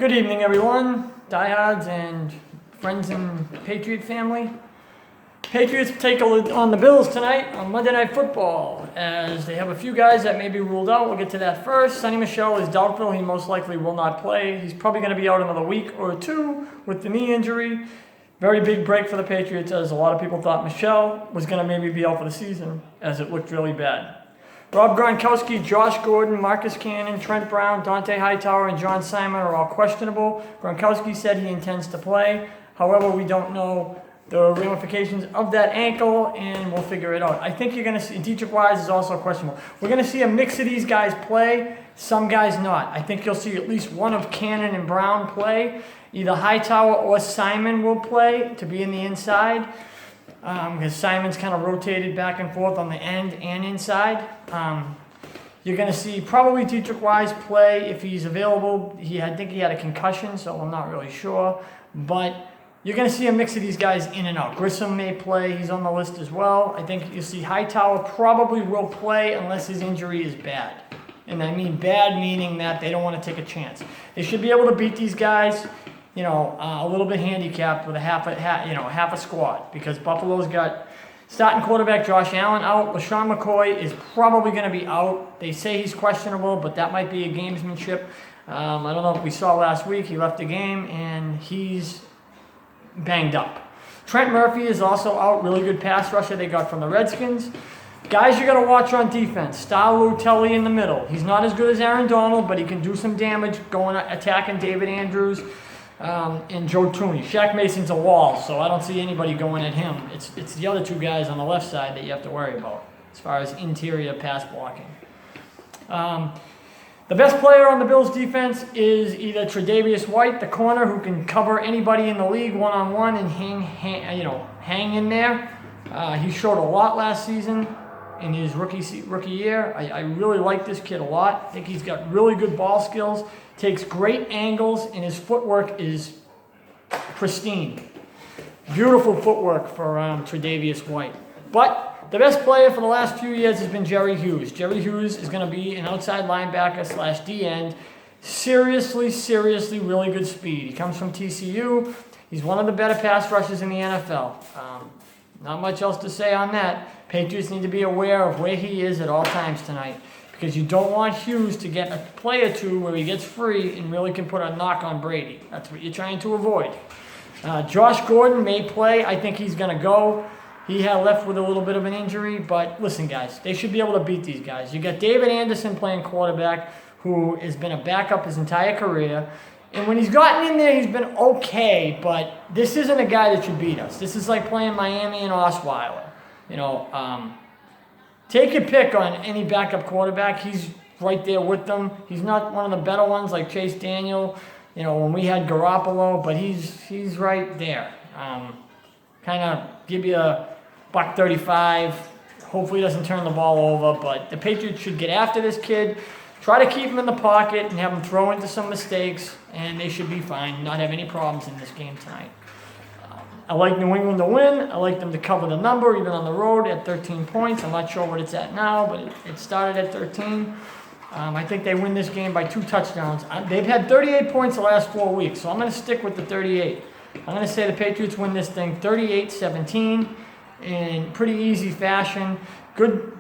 Good evening, everyone, diehards and friends and Patriot family. Patriots take a look on the Bills tonight on Monday Night Football, as they have a few guys that may be ruled out. We'll get to that first. Sonny Michel is doubtful. He most likely will not play. He's probably going to be out another week or two with the knee injury. Very big break for the Patriots, as a lot of people thought Michel was going to maybe be out for the season, as it looked really bad. Rob Gronkowski, Josh Gordon, Marcus Cannon, Trent Brown, Dante Hightower, and John Simon are all questionable. Gronkowski said he intends to play. However, we don't know the ramifications of that ankle, and we'll figure it out. I think you're going to see Dietrich Wise is also questionable. We're going to see a mix of these guys play, some guys not. I think you'll see at least one of Cannon and Brown play. Either Hightower or Simon will play to be in the inside, because Simon's kind of rotated back and forth on the end and inside. You're going to see probably Dietrich Wise play if he's available. I think he had a concussion, so I'm not really sure. But you're going to see a mix of these guys in and out. Grissom may play. He's on the list as well. I think you'll see Hightower probably will play unless his injury is bad. And I mean bad meaning that they don't want to take a chance. They should be able to beat these guys, a little bit handicapped with half a squad, because Buffalo's got starting quarterback Josh Allen out. LaShawn McCoy is probably going to be out. They say he's questionable, but that might be a gamesmanship. I don't know if we saw last week. He left the game, and he's banged up. Trent Murphy is also out. Really good pass rusher they got from the Redskins. Guys you got to watch on defense. Star Lutelli in the middle. He's not as good as Aaron Donald, but he can do some damage attacking David Andrews. And Joe Tooney. Shaq Mason's a wall, so I don't see anybody going at him. It's the other two guys on the left side that you have to worry about as far as interior pass blocking. The best player on the Bills defense is either Tre'Davious White, the corner, who can cover anybody in the league one-on-one and hang in there. He showed a lot last season in his rookie year. I really like this kid a lot. I think he's got really good ball skills, takes great angles, and his footwork is pristine. Beautiful footwork for Tre'Davious White. But the best player for the last few years has been Jerry Hughes. Jerry Hughes is going to be an outside linebacker / D-end. Seriously, really good speed. He comes from TCU. He's one of the better pass rushers in the NFL. Not much else to say on that. Patriots need to be aware of where he is at all times tonight, because you don't want Hughes to get a play or two where he gets free and really can put a knock on Brady. That's what you're trying to avoid. Josh Gordon may play. I think he's going to go. He had left with a little bit of an injury, but listen, guys, they should be able to beat these guys. You got David Anderson playing quarterback, who has been a backup his entire career. And when he's gotten in there, he's been okay, but this isn't a guy that should beat us. This is like playing Miami and Osweiler. Take your pick on any backup quarterback. He's right there with them. He's not one of the better ones like Chase Daniel, when we had Garoppolo, but he's right there. Kind of give you a $135. Hopefully he doesn't turn the ball over, but the Patriots should get after this kid. Try to keep him in the pocket and have him throw into some mistakes, and they should be fine, not have any problems in this game tonight. I like New England to win. I like them to cover the number, even on the road, at 13 points. I'm not sure what it's at now, but it started at 13. I think they win this game by 2 touchdowns. They've had 38 points the last 4 weeks, so I'm going to stick with the 38. I'm going to say the Patriots win this thing 38-17 in pretty easy fashion. Good.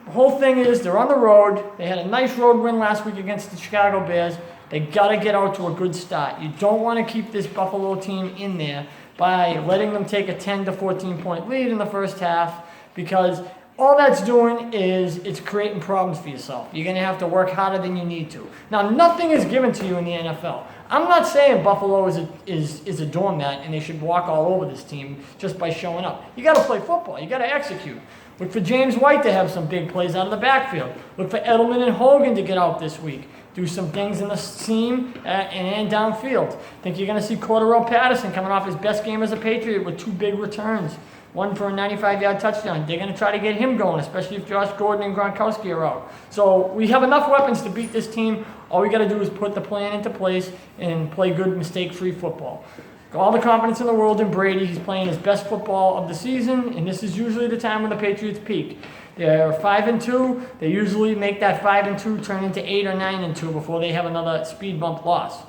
The whole thing is they're on the road. They had a nice road win last week against the Chicago Bears. They got to get out to a good start. You don't want to keep this Buffalo team in there by letting them take a 10 to 14 point lead in the first half, because all that's doing is it's creating problems for yourself. You're going to have to work harder than you need to. Now, nothing is given to you in the NFL. I'm not saying Buffalo is a doormat and they should walk all over this team just by showing up. You got to play football. You got to execute. Look for James White to have some big plays out of the backfield. Look for Edelman and Hogan to get out this week. Do some things in the seam and downfield. I think you're going to see Cordarrelle Patterson coming off his best game as a Patriot with 2 big returns. One for a 95-yard touchdown. They're going to try to get him going, especially if Josh Gordon and Gronkowski are out. So we have enough weapons to beat this team. All we got to do is put the plan into place and play good, mistake-free football. All the confidence in the world in Brady. He's playing his best football of the season, and this is usually the time when the Patriots peak. They're 5-2. They usually make that 5-2 turn into 8 or 9-2 before they have another speed bump loss.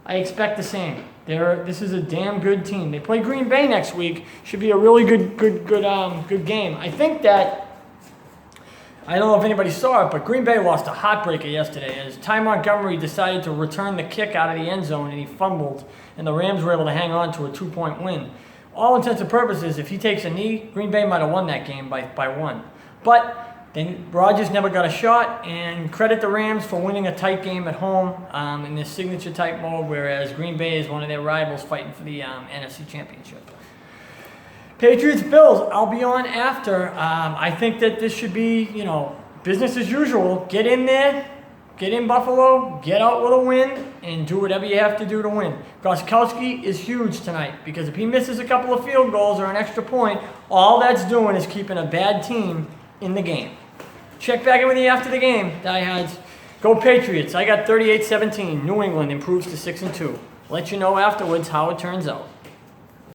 I expect the same. This is a damn good team. They play Green Bay next week. Should be a really good game. I think that, I don't know if anybody saw it, but Green Bay lost a heartbreaker yesterday as Ty Montgomery decided to return the kick out of the end zone and he fumbled, and the Rams were able to hang on to a 2-point win. All intents and purposes, if he takes a knee, Green Bay might have won that game by one. But then Rodgers never got a shot, and credit the Rams for winning a tight game at home in this signature type mode, whereas Green Bay is one of their rivals fighting for the NFC Championship. Patriots Bills, I'll be on after. I think that this should be, business as usual. Get in there, get in Buffalo, get out with a win, and do whatever you have to do to win. Gronkowski is huge tonight because if he misses a couple of field goals or an extra point, all that's doing is keeping a bad team in the game. Check back in with you after the game, diehards. Go Patriots. I got 38-17. New England improves to 6-2. Let you know afterwards how it turns out.